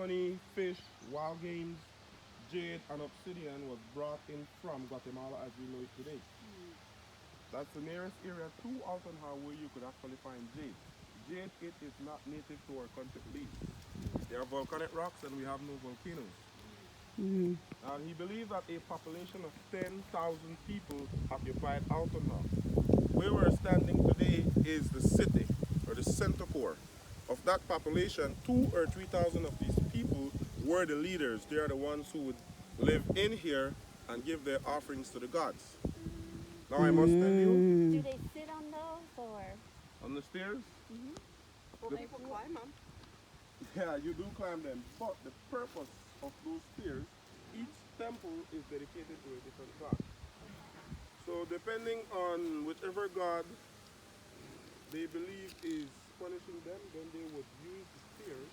honey, fish, wild games, jade, and obsidian was brought in from Guatemala as we know it today. That's the nearest area to Alton Hall where you could actually find jade. Jade, it is not native to our country, please. There are volcanic rocks and we have no volcanoes. And he believed that a population of 10,000 people occupied Alton Hall. Where we're standing today is the city, or the center core. Of that population, 2,000 or 3,000 of these people were the leaders. They are the ones who would live in here and give their offerings to the gods. Now I must tell you. Do they sit on those or? On the stairs? Well, people climb them. Yeah, you do climb them. But the purpose of those stairs, each temple is dedicated to a different god. So depending on whichever god they believe is punishing them, then they would use the stairs,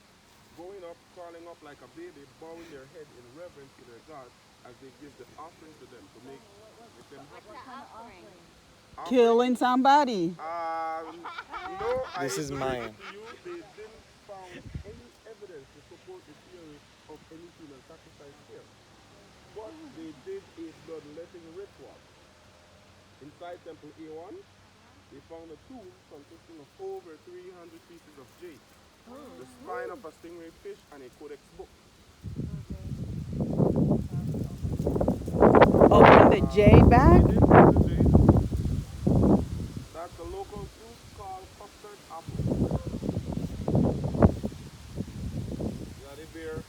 going up, crawling up like a baby, bowing their head in reverence to their god as they give the offering to them to make them happy. What kind of offering? Killing somebody. No, This is mine. To you, they didn't found any evidence to support the theory of any human sacrifice here. But they did a bloodletting ritual. Inside Temple A1, they found a tomb consisting of over 300 pieces of jade, the spine of a stingray fish, and a codex book. Open the J back. They did find the jade. That's a local fruit called custard apple. Yeah, they bear 2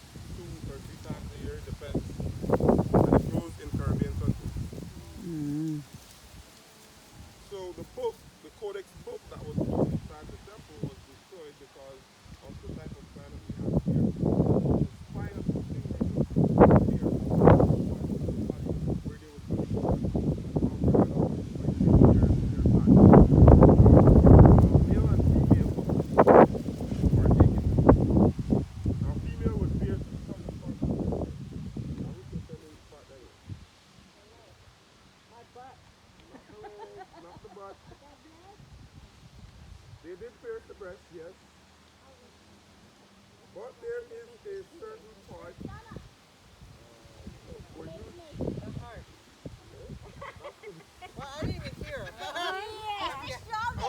or 3 times a year, depends. And it grows in Caribbean countries. So the book, the codex book that was used inside the temple was destroyed because of the type of climate we have here. The spine of the thing was here, where they would put it on the male and female were taken. Now female would bear from the front. Now we can tell you part that way. My butt. Not the butt. They did pierce the breast, yes. But there is a certain part where you. Well, I didn't even hear.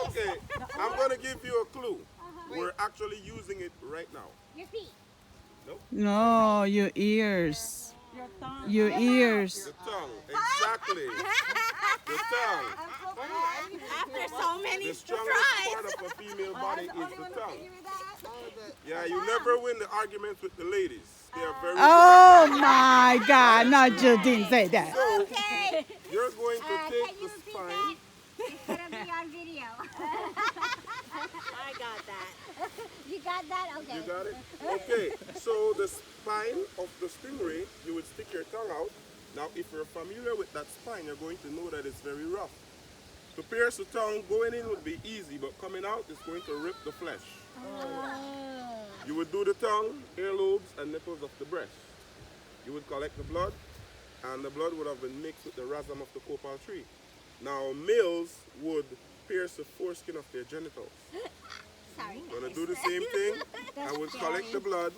Okay, I'm gonna give you a clue. We're actually using it right now. Your feet. No, your ears. Your thumb. Your ears. The tongue, exactly. The tongue. After so many The strongest part of a female body is the tongue. Yeah, you never win the arguments with the ladies. They are very Oh my God! No, you didn't say that. So, Okay. you're going to Can take you the repeat spine. that? It's gonna be on video. I got that. You got that? Okay. You got it? Okay, so the spine of the stingray, you would stick your tongue out. Now, if you're familiar with that spine, you're going to know that it's very rough. To pierce the tongue, going in would be easy, but coming out is going to rip the flesh. You would do the tongue, earlobes, and nipples of the breast. You would collect the blood, and the blood would have been mixed with the rasm of the copal tree. Now, males would pierce the foreskin of their genitals. Sorry. Gonna do the same thing. I would collect the blood,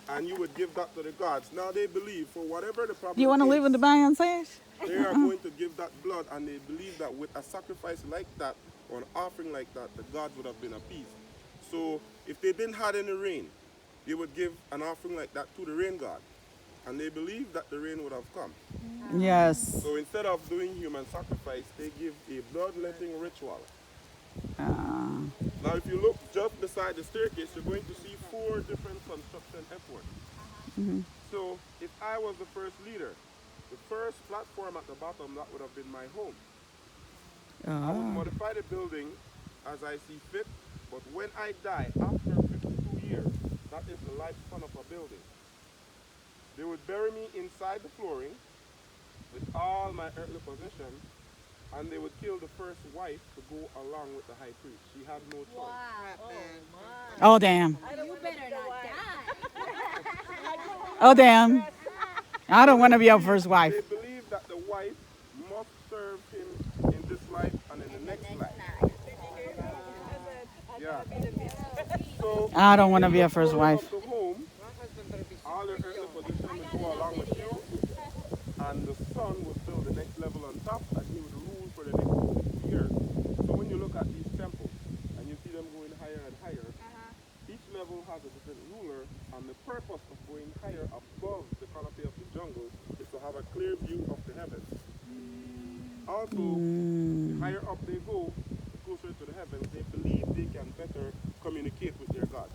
and you would give that to the gods. Now they believe, for whatever the problem Do you want to is, live with the Beyonce? they are going to give that blood, and they believe that with a sacrifice like that, or an offering like that, the gods would have been appeased. So if they didn't have any rain, they would give an offering like that to the rain god, and they believe that the rain would have come. Yes. So instead of doing human sacrifice, they give a bloodletting ritual. Now if you look just beside the staircase, you're going to see 4 different construction efforts. So if I was the first leader, the first platform at the bottom, that would have been my home. I would modify the building as I see fit, but when I die, after 52 years, that is the lifespan of a building. They would bury me inside the flooring with all my earthly possessions, and they would kill the first wife to go along with the high priest. She had no choice. Wow. Oh damn. You better not die. Oh damn. I don't want to be your first wife. They believe that the wife must serve him in this life and in the next life. Yeah. So I don't want to be in your the first corner wife. of the home, husband better be all your super earthly young. position will go along with you, and the son will build the next level on top, and he would rule for the next 50 years. So when you look at these temples, and you see them going higher and higher, each level has a different ruler, and the purpose of going higher above the canopy of the jungle is to have a clear view of the heavens. Also, the higher up they go, the closer to the heavens, they believe they can better communicate with their gods.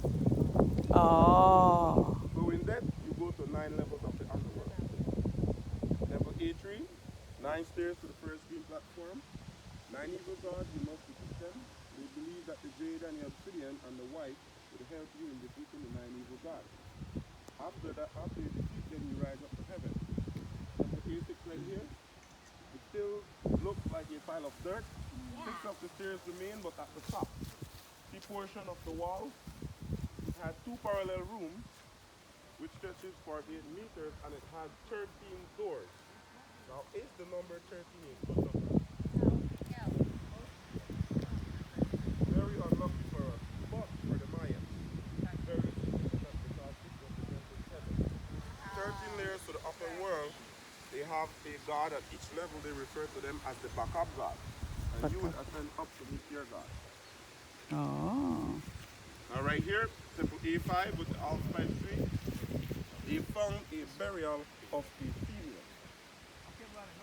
Oh. So in that, you go to 9 levels of the underworld. Level A3, 9 stairs to the first green platform. 9 evil gods, you must defeat them. They believe that the jade and the obsidian and the white will help you in defeating the 9 evil gods. After you defeat them, you rise up to heaven. Level A6 right here. It still looks like a pile of dirt. 6 of the stairs remain, but at the top, the portion of the wall, it had 2 parallel rooms, which stretches for 8 meters, and it had 13 doors. Now, is the number 13 a good number? Very unlucky for us, but for the Mayans, very significant because it represented heaven. 13 layers to the upper world. They have a god at each level. They refer to them as the backup god. And you would ascend up to meet your god. Oh. Now right here, temple A5 with the allspice tree, they found a burial of a female.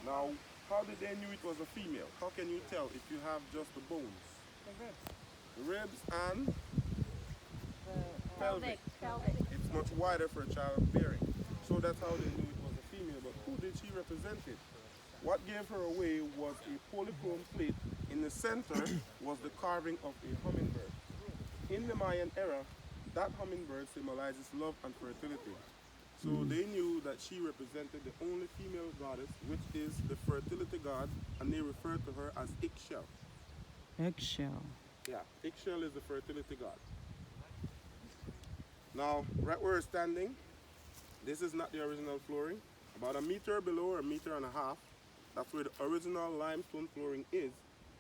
Now, how did they knew it was a female? How can you tell if you have just the bones? The ribs and pelvic. It's much wider for a childbearing. So that's how they knew it was a female. But who did she represent it? What gave her away was a polychrome plate. In the center was the carving of a hummingbird. In the Mayan era, that hummingbird symbolizes love and fertility. So they knew that she represented the only female goddess, which is the fertility god, and they referred to her as Ixchel. Eggshell. Yeah, Ixchel is the fertility god. Now, right where we're standing, this is not the original flooring. About a meter below, or a meter and a half, that's where the original limestone flooring is,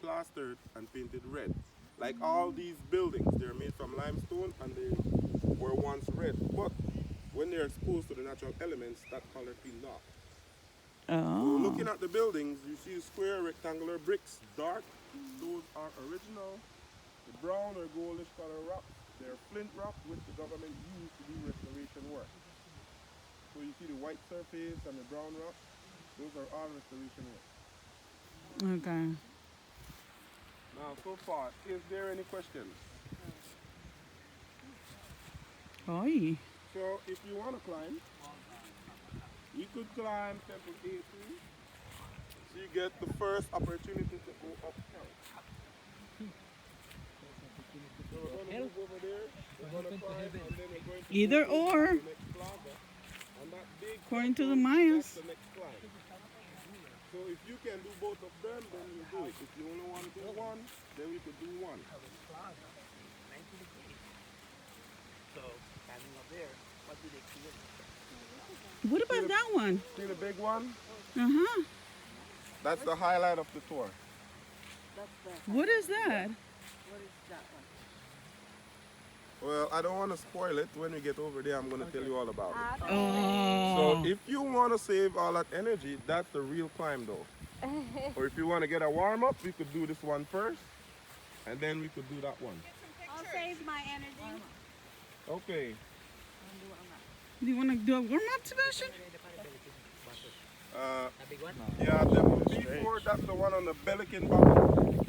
plastered and painted red. Like all these buildings, they're made from limestone and they were once red. But when they're exposed to the natural elements, that color peeled off. So Oh. looking at the buildings, you see square rectangular bricks, dark. Those are original. The brown or goldish color rocks, they're flint rock, which the government used to do restoration work. So you see the white surface and the brown rock, those are all restoration work. Okay. Now, so far, is there any questions? Oi. So, if you want to climb, you could climb Temple A3. So you get the first opportunity to go uptown. So we're going to move over there, we're going to climb, and then we're going to Either go to or. the next plaza. And that big According to the temple, Mayans. that's the next climb. So if you can do both of them, then you do it. If you only want to do one, then we could do one. So, standing up there, what do they create? What about that one? See the big one? Uh-huh. That's the highlight of the tour. What is that? Well, I don't want to spoil it. When we get over there, I'm going to tell you all about it. Oh. So if you want to save all that energy, that's the real climb though. Or if you want to get a warm up, we could do this one first, and then we could do that one. I'll save my energy. Okay. Do you want to do a warm-up, Sebastian? Uh, The big one? yeah, the before that's the one on the Belican bottom.